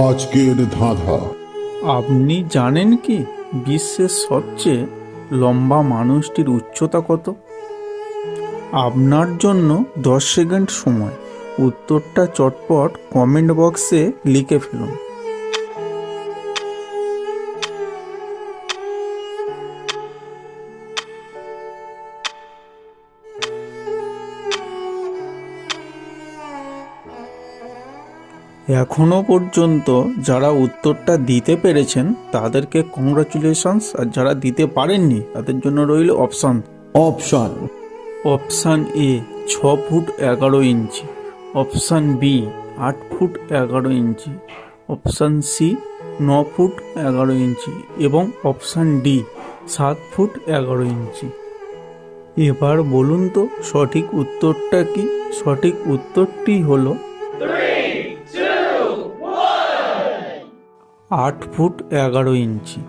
আজকের ধাঁধা। আপনি জানেন কি বিশ্বের সবচেয়ে লম্বা মানুষটির উচ্চতা কত? আপনার জন্য 10 সেকেন্ড সময়। উত্তরটা চটপট কমেন্ট বক্সে লিখে ফেলুন। এখনো পর্যন্ত যারা উত্তরটা দিতে পেরেছেন তাদেরকে কংগ্রাচুলেশনস, আর যারা দিতে পারেননি তাদের জন্য রইল option. Option A 6 foot 11 inch, option B 8 foot 11 inch, option C 9 foot 11 inch এবং অপশান ডি 7 ফুট 11 ইঞ্চি। এবার বলুন তো সঠিক উত্তরটা কি? সঠিক উত্তরটি হলো 8 ফুট 11 ইঞ্চি।